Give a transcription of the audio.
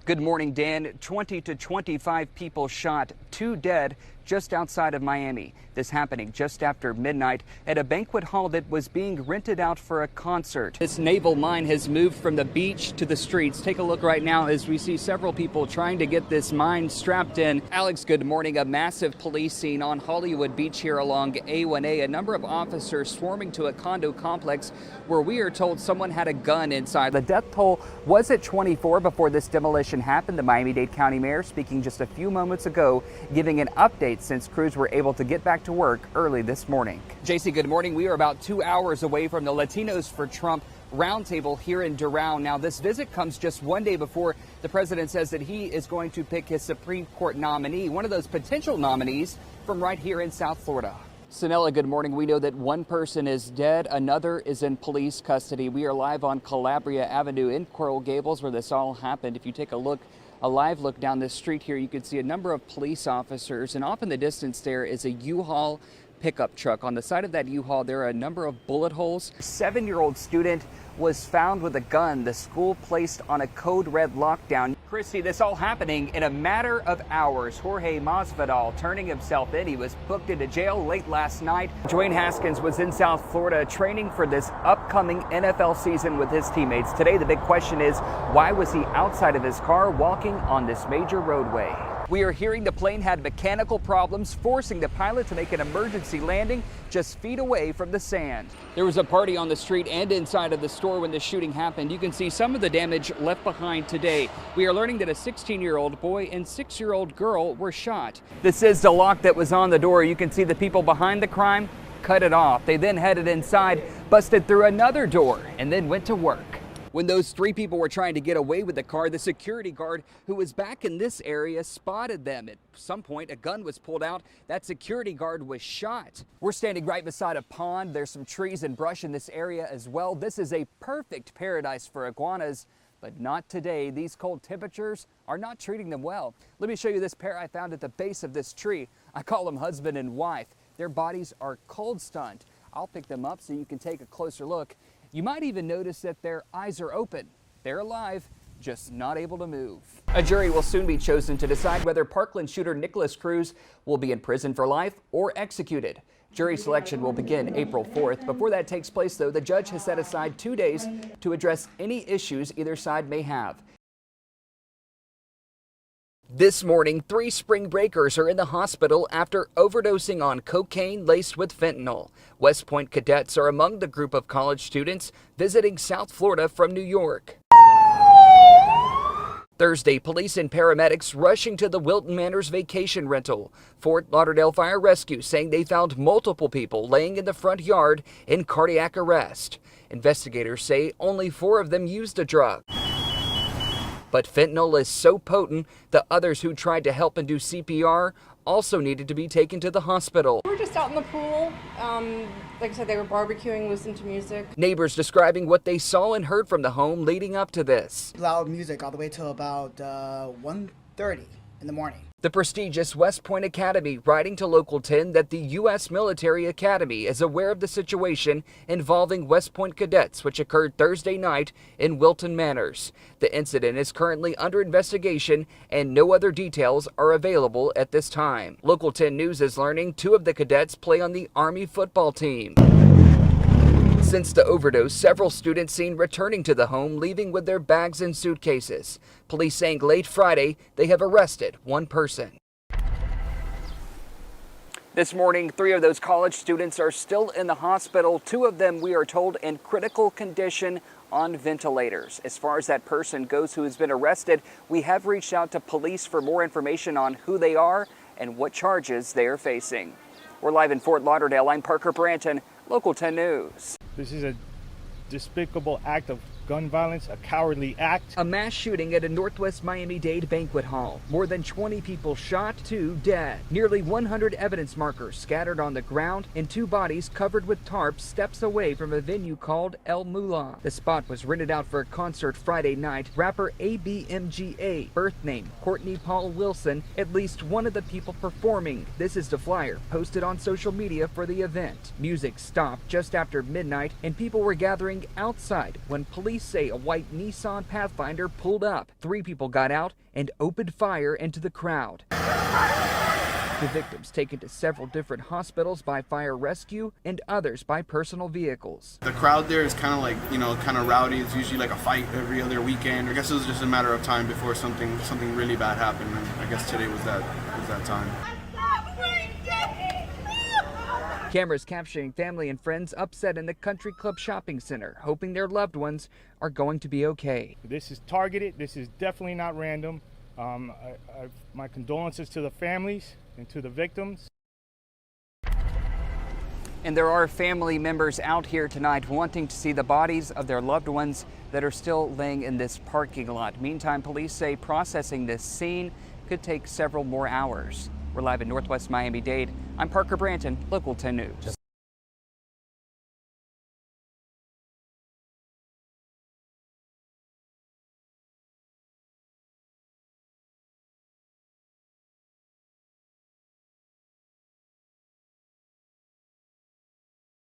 Good morning, Dan. 20 to 25 people shot, 2 dead just outside of Miami. This happening just after midnight at a banquet hall that was being rented out for a concert. This naval mine has moved from the beach to the streets. Take a look right now as we see several people trying to get this mine strapped in. Alex, good morning. A massive police scene on Hollywood Beach here along A1A. A number of officers swarming to a condo complex where we are told someone had a gun inside. The death toll was at 24 before this demolition happened. The Miami-Dade County Mayor speaking just a few moments ago, giving an update since crews were able to get back to work early this morning. JC, good morning. We are about 2 hours away from the Latinos for Trump roundtable here in Doral. Now, this visit comes just one day before the president says that he is going to pick his Supreme Court nominee, one of those potential nominees from right here in South Florida. Sanella, good morning. We know that one person is dead, another is in police custody. We are live on Calabria Avenue in Coral Gables where this all happened. If you take a live look down this street here, you can see a number of police officers, and off in the distance there is a U-Haul pickup truck. On the side of that U-Haul, there are a number of bullet holes. A 7-year-old student was found with a gun. The school placed on a code red lockdown. Christy, this all happening in a matter of hours. Jorge Masvidal turning himself in. He was booked into jail late last night. Dwayne Haskins was in South Florida training for this upcoming NFL season with his teammates. Today, the big question is, why was he outside of his car walking on this major roadway? We are hearing the plane had mechanical problems, forcing the pilot to make an emergency landing just feet away from the sand. There was a party on the street and inside of the store when the shooting happened. You can see some of the damage left behind today. We are learning that a 16-year-old boy and 6-year-old girl were shot. This is the lock that was on the door. You can see the people behind the crime cut it off. They then headed inside, busted through another door, and then went to work. When those 3 people were trying to get away with the car, the security guard who was back in this area spotted them. At some point, a gun was pulled out. That security guard was shot. We're standing right beside a pond. There's some trees and brush in this area as well. This is a perfect paradise for iguanas, but not today. These cold temperatures are not treating them well. Let me show you this pair I found at the base of this tree. I call them husband and wife. Their bodies are cold stunned. I'll pick them up so you can take a closer look. You might even notice that their eyes are open. They're alive, just not able to move. A jury will soon be chosen to decide whether Parkland shooter Nicholas Cruz will be in prison for life or executed. Jury selection will begin April 4th. Before that takes place, though, the judge has set aside 2 days to address any issues either side may have. This morning, 3 spring breakers are in the hospital after overdosing on cocaine laced with fentanyl. West Point cadets are among the group of college students visiting South Florida from New York. Thursday, police and paramedics rushing to the Wilton Manors vacation rental. Fort Lauderdale Fire Rescue saying they found multiple people laying in the front yard in cardiac arrest. Investigators say only 4 of them used a drug. But fentanyl is so potent, the others who tried to help and do CPR also needed to be taken to the hospital. We were just out in the pool. Like I said, they were barbecuing, listening to music. Neighbors describing what they saw and heard from the home leading up to this. Loud music all the way till about 1:30 in the morning. The prestigious West Point Academy writing to Local 10 that the U.S. Military Academy is aware of the situation involving West Point cadets, which occurred Thursday night in Wilton Manors. The incident is currently under investigation and no other details are available at this time. Local 10 News is learning 2 of the cadets play on the Army football team. Since the overdose, several students seen returning to the home, leaving with their bags and suitcases. Police saying late Friday they have arrested 1 person. This morning, 3 of those college students are still in the hospital. 2 of them, we are told, in critical condition on ventilators. As far as that person goes who has been arrested, we have reached out to police for more information on who they are and what charges they are facing. We're live in Fort Lauderdale. I'm Parker Branton, Local 10 News. This is a despicable act of gun violence, a cowardly act. A mass shooting at a Northwest Miami-Dade banquet hall. More than 20 people shot, 2 dead. Nearly 100 evidence markers scattered on the ground and 2 bodies covered with tarps steps away from a venue called El Moolah. The spot was rented out for a concert Friday night. Rapper ABMGA, birth name Courtney Paul Wilson, at least one of the people performing. This is the flyer posted on social media for the event. Music stopped just after midnight and people were gathering outside when police Police say a white Nissan Pathfinder pulled up. 3 people got out and opened fire into the crowd. The victims taken to several different hospitals by fire rescue and others by personal vehicles. The crowd there is kind of like, kind of rowdy. It's usually like a fight every other weekend. I guess it was just a matter of time before something really bad happened. And I guess today was that time. Cameras capturing family and friends upset in the Country Club shopping center, hoping their loved ones are going to be okay. This is targeted. This is definitely not random. My condolences to the families and to the victims. And there are family members out here tonight wanting to see the bodies of their loved ones that are still laying in this parking lot. Meantime, police say processing this scene could take several more hours. We're live in Northwest Miami-Dade. I'm Parker Branton, Local 10 News.